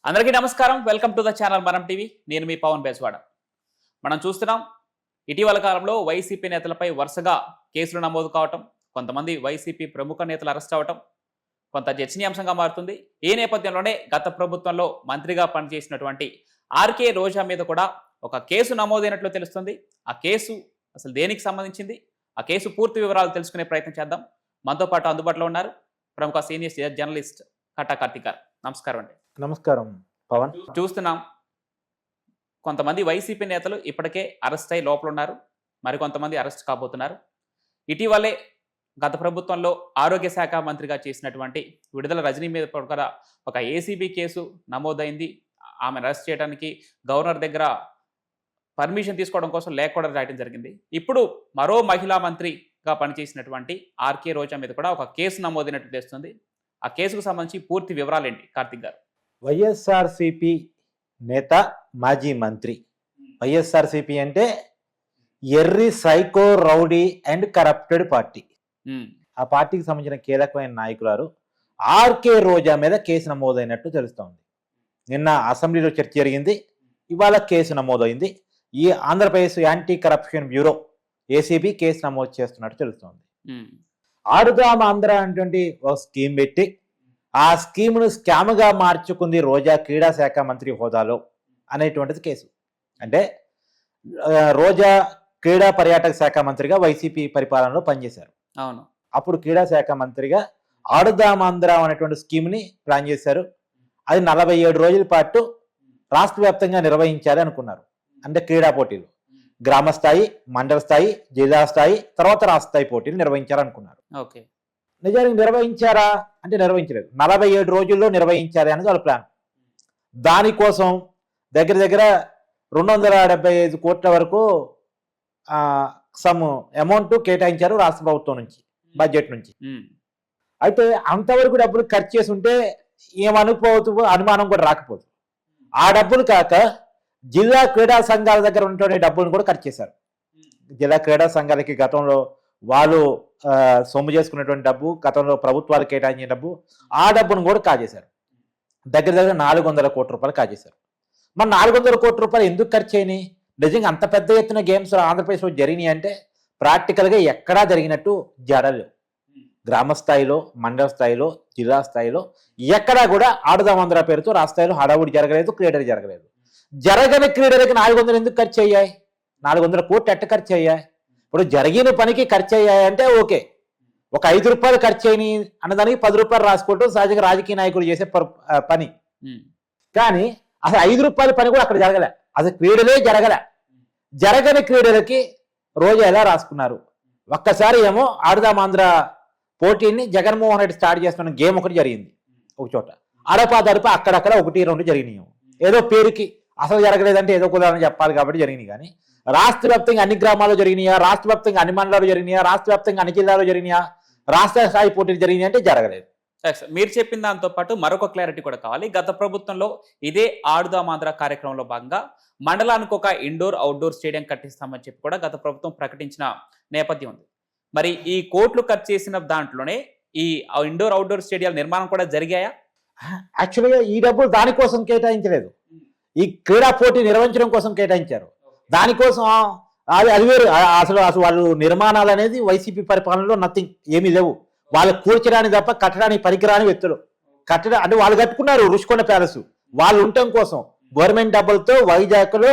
అందరికీ నమస్కారం. Welcome to the channel మనం టీవీ. నేను మీ పవన్ బేస్వాడ. మనం చూస్తున్నాం ఇటీవల కాలంలో వైసీపీ నేతలపై వరుసగా కేసులు నమోదు కావటం, కొంతమంది వైసీపీ ప్రముఖ నేతలు అరెస్ట్ అవటం కొంత చర్చనీయాంశంగా మారుతుంది. ఈ నేపథ్యంలోనే గత ప్రభుత్వంలో మంత్రిగా పనిచేసినటువంటి ఆర్కే రోజా మీద కూడా ఒక కేసు నమోదైనట్లు తెలుస్తుంది. ఆ కేసు అసలు దేనికి సంబంధించింది, ఆ కేసు పూర్తి వివరాలు తెలుసుకునే ప్రయత్నం చేద్దాం. మనతో పాటు అందుబాటులో ఉన్నారు ప్రముఖ సీనియర్ జర్నలిస్ట్ కట్టా కార్తిక్ గారు. నమస్కారం అండి. నమస్కారం పవన్. చూస్తున్నాం కొంతమంది వైసీపీ నేతలు ఇప్పటికే అరెస్ట్ అయ్యి లోపల ఉన్నారు, మరికొంతమంది అరెస్ట్ కాబోతున్నారు. ఇటీవలే గత ప్రభుత్వంలో ఆరోగ్య శాఖ మంత్రిగా చేసినటువంటి విడుదల రజనీ మీద కూడా ఒక ఏసీబీ కేసు నమోదైంది. ఆమెను అరెస్ట్ చేయడానికి గవర్నర్ దగ్గర పర్మిషన్ తీసుకోవడం కోసం లేఖ కూడా రాయడం జరిగింది. ఇప్పుడు మరో మహిళా మంత్రిగా పనిచేసినటువంటి ఆర్కే రోజా మీద కూడా ఒక కేసు నమోదైనట్టు తెలుస్తుంది. ఆ కేసుకు సంబంధించి పూర్తి వివరాలు ఏంటి కార్తిక్ గారు? వైఎస్ఆర్సిపి నేత, మాజీ మంత్రి. వైఎస్ఆర్సిపి అంటే ఎర్రి psycho rowdy and corrupted party. ఆ పార్టీకి సంబంధించిన కీలకమైన నాయకురాలు ఆర్కే రోజా మీద కేసు నమోదైనట్టు తెలుస్తోంది. నిన్న అసెంబ్లీలో చర్చ జరిగింది, ఇవాళ కేసు నమోదైంది. ఈ Andhra Pradesh anti corruption bureau ACB case నమోదు చేస్తున్నట్టు తెలుస్తోంది. ఆడుదాం ఆంధ్ర అనేటువంటి ఒక స్కీమ్ పెట్టి ఆ స్కీమ్ను స్కామ్గా మార్చుకుంది రోజా క్రీడా శాఖ మంత్రి హోదాలో అనేటువంటిది కేసు. అంటే రోజా క్రీడా పర్యాటక శాఖ మంత్రిగా వైసీపీ పరిపాలనలో పనిచేశారు. అవును. అప్పుడు క్రీడా శాఖ మంత్రిగా ఆడుదాం ఆంధ్ర అనేటువంటి స్కీమ్ని ప్లాన్ చేశారు. అది 47 రోజుల పాటు రాష్ట్ర వ్యాప్తంగా నిర్వహించాలి అనుకున్నారు. అంటే క్రీడా పోటీలు గ్రామ స్థాయి, మండల స్థాయి, జిల్లా స్థాయి, తర్వాత రాష్ట్ర స్థాయి పోటీలు నిర్వహించాలనుకున్నారు. ఓకే. నిజానికి నిర్వహించారా అంటే నిర్వహించలేదు. 47 రోజుల్లో నిర్వహించాలి అనేది వాళ్ళ ప్లాన్. దానికోసం దగ్గర దగ్గర 275 కోట్ల వరకు సమ్ అమౌంట్ కేటాయించారు రాష్ట్ర ప్రభుత్వం నుంచి, బడ్జెట్ నుంచి. అయితే అంతవరకు డబ్బులు ఖర్చు చేసి ఉంటే ఏమనుకోవచ్చు, అనుమానం కూడా రాకపోదు. ఆ డబ్బులు కాక జిల్లా క్రీడా సంఘాల దగ్గర ఉన్నటువంటి డబ్బులను కూడా ఖర్చు చేశారు. జిల్లా క్రీడా సంఘాలకి గతంలో వాళ్ళు సొమ్ము చేసుకున్నటువంటి డబ్బు, గతంలో ప్రభుత్వాలు కేటాయించిన డబ్బు, ఆ డబ్బును కూడా కాజేశారు. దగ్గర దగ్గర 400 కోట్ల రూపాయలు కాజేశారు. మరి 400 కోట్ల రూపాయలు ఎందుకు ఖర్చు అయినాయి? నిజంగా అంత పెద్ద ఎత్తున గేమ్స్ ఆంధ్రప్రదేశ్లో జరిగినాయి అంటే ప్రాక్టికల్గా ఎక్కడా జరిగినట్టు జరగలేదు. గ్రామ స్థాయిలో, మండల స్థాయిలో, జిల్లా స్థాయిలో ఎక్కడా కూడా ఆడుదాం ఆంధ్ర పేరుతో రాష్ట్ర స్థాయిలో హడావుడి జరగలేదు, క్రీడలు జరగలేదు. జరగని క్రీడలకి 400 ఎందుకు ఖర్చు అయ్యాయి? 400 కోట్లు ఎట్ట ఖర్చు అయ్యాయి? ఇప్పుడు జరిగిన పనికి ఖర్చు అయ్యాయంటే ఓకే. ఒక 5 రూపాయలు ఖర్చు అయినాయి అన్నదానికి 10 రూపాయలు రాసుకోవటం సహజంగా రాజకీయ నాయకులు చేసే పని. కానీ అసలు 5 రూపాయల పని కూడా అక్కడ జరగలే. అసలు క్రీడలే జరగలే. జరగని క్రీడలకి రోజు ఎలా రాసుకున్నారు? ఒక్కసారి ఏమో ఆడుదాం ఆంధ్ర పోటీని జగన్మోహన్ రెడ్డి స్టార్ట్ చేస్తున్న గేమ్ ఒకటి జరిగింది ఒక చోట. అడపాదడప అక్కడక్కడ 1-2 జరిగినాయి. ఏదో పేరుకి, అసలు జరగలేదంటే ఏదో కుదరని చెప్పాలి కాబట్టి జరిగినాయి. కానీ రాష్ట్ర వ్యాప్తంగా అన్ని గ్రామాల్లో జరిగినాయా, రాష్ట్ర వ్యాప్తంగా అన్ని మండలాలు జరిగినాయా, రాష్ట్ర వ్యాప్తంగా అన్ని జిల్లాలో జరిగినాయా, రాష్ట్ర స్థాయి పోటీలు జరిగినాయి అంటే జరగలేదు. మీరు చెప్పిన దాంతో పాటు మరొక క్లారిటీ కూడా కావాలి. గత ప్రభుత్వంలో ఇదే ఆడుదాం ఆంధ్ర కార్యక్రమంలో భాగంగా మండలానికి ఒక ఇండోర్ అవుట్డోర్ స్టేడియం కట్టిస్తామని చెప్పి కూడా గత ప్రభుత్వం ప్రకటించిన నేపథ్యం ఉంది. మరి ఈ కోట్లు ఖర్చు చేసిన దాంట్లోనే ఈ ఇండోర్ అవుట్డోర్ స్టేడియాల నిర్మాణం కూడా జరిగాయా? యాక్చువల్గా ఈ డబ్బులు దానికోసం కేటాయించలేదు, ఈ క్రీడా పోటీ నిర్వహించడం కోసం కేటాయించారు. దానికోసం అది వేరు. అసలు వాళ్ళు నిర్మాణాలు అనేది వైసీపీ పరిపాలనలో నథింగ్, ఏమీ లేవు. వాళ్ళు కూర్చడానికి తప్ప కట్టడానికి పనికిరాని వ్యక్తులు. కట్టడం అంటే వాళ్ళు కట్టుకున్నారు రుషికొండ ప్యాలెస్, వాళ్ళు ఉండటం కోసం గవర్నమెంట్ డబ్బులతో వైజాగ్లో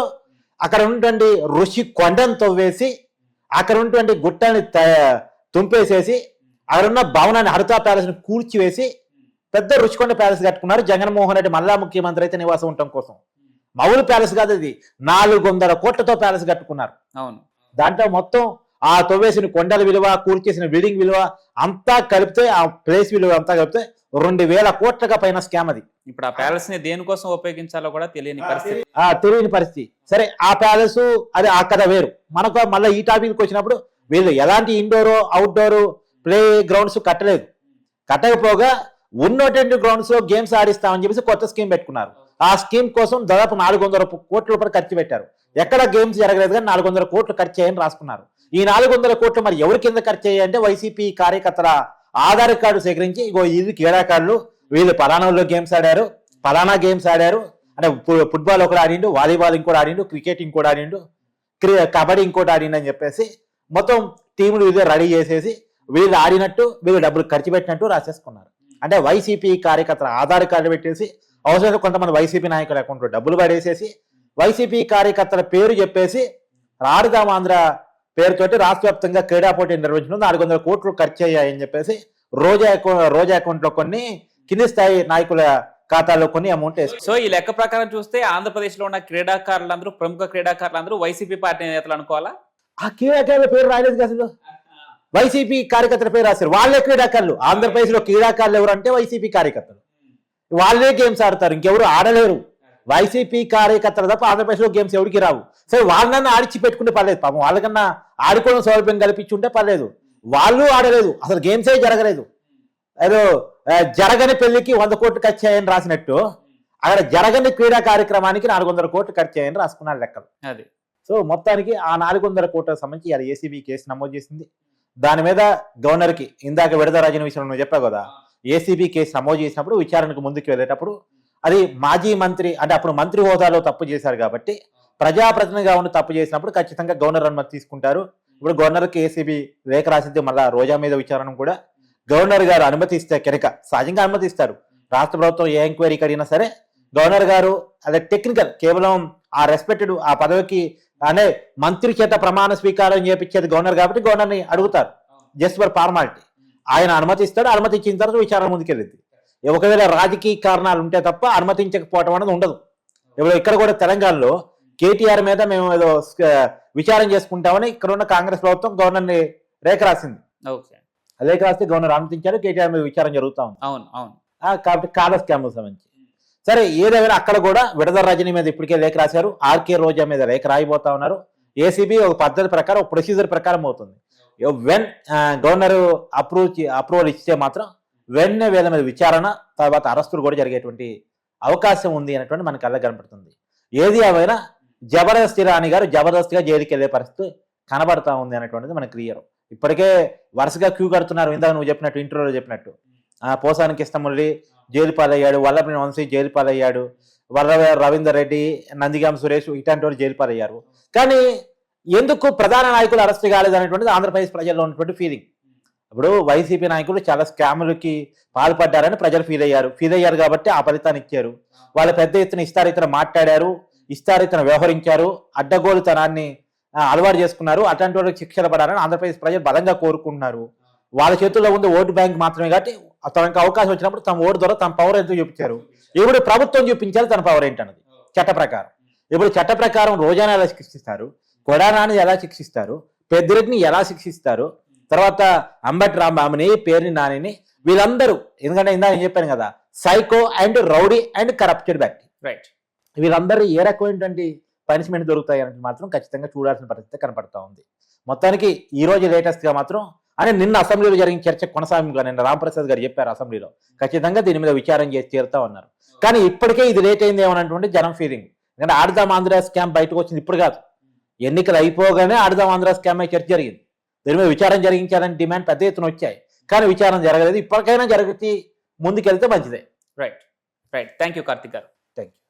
అక్కడ ఉన్నటువంటి ఋషి కొండను తవ్వేసి, అక్కడ ఉన్నటువంటి గుట్టని తుంపేసేసి, అక్కడ ఉన్న భవనాన్ని హరితా ప్యాలెస్ని కూల్చివేసి పెద్ద రుషికొండ ప్యాలెస్ కట్టుకున్నారు. జగన్మోహన్ రెడ్డి మళ్ళా ముఖ్యమంత్రి అయితే నివాసం ఉండటం కోసం. మామూలు ప్యాలెస్ కాదు అది, 400 కోట్లతో ప్యాలెస్ కట్టుకున్నారు. అవును. దాంట్లో మొత్తం ఆ తవ్వేసిన కొండల విలువ, కూల్చేసిన బిల్డింగ్ విలువ అంతా కలిపితే, ఆ ప్లేస్ విలువ అంతా కలిపితే 2000 కోట్లుగా పైన స్కామ్ అది. ఇప్పుడు ఆ ప్యాలెస్ ని దేనికోసం ఉపయోగించాలో కూడా తెలియని పరిస్థితి. సరే, ఆ ప్యాలెస్ అది ఆ కథ వేరు. మనకు మళ్ళీ ఈ టాపిక్ వచ్చినప్పుడు వీళ్ళు ఎలాంటి ఇండోర్ అవుట్డోర్ ప్లే గ్రౌండ్స్ కట్టలేదు. కట్టకపోగా ఉన్నటువంటి గ్రౌండ్స్ లో గేమ్స్ ఆడిస్తామని చెప్పేసి కొత్త స్కీమ్ పెట్టుకున్నారు. ఆ స్కీమ్ కోసం దాదాపు 400 కోట్ల రూపాయలు ఖర్చు పెట్టారు. ఎక్కడ గేమ్స్ జరగలేదు కానీ 400 కోట్లు ఖర్చు అయ్యని రాసుకున్నారు. ఈ 400 కోట్లు మరి ఎవరి కింద ఖర్చు అయ్యాయంటే వైసీపీ కార్యకర్తల ఆధార్ కార్డు సేకరించి, ఇగో ఇది క్రీడాకారులు, వీళ్ళు పలానాలో గేమ్స్ ఆడారు, పలానా గేమ్స్ ఆడారు అంటే ఫుట్బాల్ ఒకటి ఆడిండు, వాలీబాల్ ఇంకోటి ఆడిండు, క్రికెట్ ఇంకోటి ఆడిండు, కబడ్డీ ఇంకోటి ఆడిండు అని చెప్పేసి మొత్తం టీములు ఇదే రెడీ చేసేసి వీళ్ళు ఆడినట్టు వీళ్ళు డబ్బులు ఖర్చు పెట్టినట్టు రాసేసుకున్నారు. అంటే వైసీపీ కార్యకర్తల ఆధార్ కార్డు పెట్టేసి అవసరం కొంతమంది వైసీపీ నాయకుల అకౌంట్లో డబ్బులు పడేసేసి వైసీపీ కార్యకర్తల పేరు చెప్పేసి ఆడుదాం ఆంధ్ర పేరుతోటి రాష్ట్ర వ్యాప్తంగా క్రీడా పోటీ నిర్వహించడం 400 కోట్లు ఖర్చు అయ్యాయని చెప్పేసి రోజా అకౌంట్లో కొన్ని కింది స్థాయి నాయకుల ఖాతాలో కొన్ని అమౌంట్ వేస్తారు. సో ఈ లెక్క ప్రకారం చూస్తే ఆంధ్రప్రదేశ్ లో ఉన్న క్రీడాకారులందరూ ప్రముఖ క్రీడాకారులందరూ వైసీపీ పార్టీ నేతలు అనుకోవాలా? ఆ క్రీడాకారుల పేరు రాయలేదు అసలు, వైసీపీ కార్యకర్తల పేరు రాశారు. వాళ్ళే క్రీడాకారులు. ఆంధ్రప్రదేశ్ లో క్రీడాకారులు ఎవరు అంటే వైసీపీ కార్యకర్తలు. వాళ్ళే గేమ్స్ ఆడతారు, ఇంకెవరు ఆడలేరు. వైసీపీ కార్యకర్తలు తప్ప ఆంధ్రప్రదేశ్ లో గేమ్స్ ఎవరికి రావు. సరే వాళ్ళన్నా ఆడిచి పెట్టుకుంటే పర్లేదు, పాపం వాళ్ళకన్నా ఆడుకోవడం సౌలభ్యం కల్పించుంటే పర్లేదు. వాళ్ళు ఆడలేదు, అసలు గేమ్సే జరగలేదు. ఏదో జరగని పెళ్లికి 100 కోట్లు ఖర్చు అయ్యని రాసినట్టు అక్కడ జరగని క్రీడా కార్యక్రమానికి 400 కోట్లు ఖర్చు అయ్యని రాసుకున్నారు లెక్కలు. అది సో మొత్తానికి ఆ 400 కోట్లకు సంబంధించి అది ఏసీబీ కేసు నమోదు చేసింది. దాని మీద గవర్నర్ కి ఇందాక విడదరాజన విషయంలో నువ్వు చెప్పావు కదా, ఏసీబీ కేసు నమోదు చేసినప్పుడు విచారణకు ముందుకు వెళ్ళేటప్పుడు అది మాజీ మంత్రి అంటే అప్పుడు మంత్రి హోదాలో తప్పు చేశారు కాబట్టి ప్రజాప్రతినిధిగా ఉండి తప్పు చేసినప్పుడు ఖచ్చితంగా గవర్నర్ అనుమతి తీసుకుంటారు. ఇప్పుడు గవర్నర్కి ఏసీబీ లేఖ రాసిద్ది, మళ్ళా రోజా మీద విచారణ కూడా గవర్నర్ గారు అనుమతిస్తే కనుక సహజంగా అనుమతిస్తారు. రాష్ట్ర ప్రభుత్వం ఏ ఎంక్వైరీకి అడిగినా సరే గవర్నర్ గారు అదే టెక్నికల్ కేవలం ఆ రెస్పెక్టెడ్ ఆ పదవికి అనే మంత్రి చేత ప్రమాణ స్వీకారం చేపించేది గవర్నర్ కాబట్టి గవర్నర్ని అడుగుతారు జస్ట్ ఫర్ ఫార్మాలిటీ. ఆయన అనుమతిస్తాడు, అనుమతి ఇచ్చిన తర్వాత విచారణ ముందుకెళ్ళింది. ఒకవేళ రాజకీయ కారణాలు ఉంటే తప్ప అనుమతించకపోవడం అనేది ఉండదు. ఇప్పుడు ఇక్కడ కూడా తెలంగాణలో కేటీఆర్ మీద మేము ఏదో విచారణ చేసుకుంటామని ఇక్కడ ఉన్న కాంగ్రెస్ ప్రభుత్వం గవర్నర్ని లేఖ రాసింది. లేఖ రాస్తే గవర్నర్ అనుమతించారు, కేటీఆర్ మీద విచారణ జరుగుతా ఉంది. అవును అవును. కాబట్టి కాల స్కామ్ సంబంధించి సరే ఏదైనా అక్కడ కూడా విడదల రజనీ మీద ఇప్పటికే లేఖ రాశారు, ఆర్కే రోజా మీద లేఖ రాయిపోతా ఉన్నారు. ఏసీబీ ఒక పద్ధతి ప్రకారం ఒక ప్రొసీజర్ ప్రకారం అవుతుంది. వెన్ గవర్నర్ అప్రూవల్ ఇస్తే మాత్రం వెన్నే వీళ్ళ మీద విచారణ తర్వాత అరెస్టులు కూడా జరిగేటువంటి అవకాశం ఉంది అనేటువంటి మనకు కళ్ళ కనపడుతుంది. ఏది ఏమైనా జబర్దస్త్ రాణి గారు జబర్దస్త్గా జైలుకి వెళ్ళే పరిస్థితి కనబడతా ఉంది అనేటువంటిది మనకు క్లియర్. ఇప్పటికే వరుసగా క్యూ కడుతున్నారు. ఇందాక నువ్వు చెప్పినట్టు ఇంటర్వ్యూలో చెప్పినట్టు పోసాని కృష్ణమురళి జైలు పాలయ్యాడు, వల్లభనేని వంశీ జైలు పాలయ్యాడు, రవీందర్ రెడ్డి, నందిగాం సురేష్ ఇట్లాంటి వాళ్ళు జైలు పాలయ్యారు. కానీ ఎందుకు ప్రధాన నాయకులు అరెస్ట్ కాలేదు అనేటువంటిది ఆంధ్రప్రదేశ్ ప్రజల్లో ఉన్నటువంటి ఫీలింగ్. ఇప్పుడు వైసీపీ నాయకులు చాలా స్కాములకి పాల్పడ్డారని ప్రజలు ఫీల్ అయ్యారు కాబట్టి ఆ ఫలితాన్ని ఇచ్చారు. వాళ్ళు పెద్ద ఎత్తున ఇష్టారీతన మాట్లాడారు, ఇష్టారీతన వ్యవహరించారు, అడ్డగోలుతనాన్ని అలవాటు చేసుకున్నారు. అట్లాంటి వాళ్ళకి శిక్షలు పడాలని ఆంధ్రప్రదేశ్ ప్రజలు బలంగా కోరుకుంటున్నారు. వాళ్ళ చేతుల్లో ఉంది ఓటు బ్యాంక్ మాత్రమే కాబట్టి తనకు అవకాశం వచ్చినప్పుడు తమ ఓటు ద్వారా తమ పవర్ ఎంతో చూపించారు. ఇప్పుడు ప్రభుత్వం చూపించాలి తన పవర్ ఏంటన్నది చట్ట ప్రకారం. ఇప్పుడు చట్ట ప్రకారం రోజాను ఎలా శిక్షిస్తారు, కొడానాని ఎలా శిక్షిస్తారు, పెద్దిరెడ్డిని ఎలా శిక్షిస్తారు, తర్వాత అంబటి రాంబాబుని, పేరుని నానిని, వీళ్ళందరూ ఎందుకంటే ఇందాక నేను చెప్పాను కదా psycho and rowdy and corrupted వ్యక్తి, రైట్, వీళ్ళందరూ ఏ రకమైనటువంటి పనిష్మెంట్ దొరుకుతాయి అనేది మాత్రం ఖచ్చితంగా చూడాల్సిన పరిస్థితి కనపడతా ఉంది. మొత్తానికి ఈ రోజు లేటెస్ట్ గా మాత్రం అంటే నిన్న అసెంబ్లీలో జరిగిన చర్చ కొనసాగింపుగా నిన్న రాంప్రసాద్ గారు చెప్పారు అసెంబ్లీలో ఖచ్చితంగా దీని మీద విచారం చేసి తీరుతా ఉన్నారు. కానీ ఇప్పటికే ఇది లేట్ అయింది ఏమన్నటువంటి జనం ఫీలింగ్. ఎందుకంటే ఆడదాం ఆంధ్ర స్కామ్ బయటకు వచ్చింది ఇప్పుడు కాదు, ఎన్నికలు అయిపోగానే ఆడదాం ఆంధ్ర స్కామ్ అయి చర్చ జరిగింది. దీని మీద విచారం జరిగించాలని డిమాండ్ పెద్ద ఎత్తున వచ్చాయి, కానీ విచారం జరగలేదు. ఇప్పటికైనా జరిగి ముందుకెళ్తే మంచిదే. Right right. Thank you Karthik గారు. Thank you.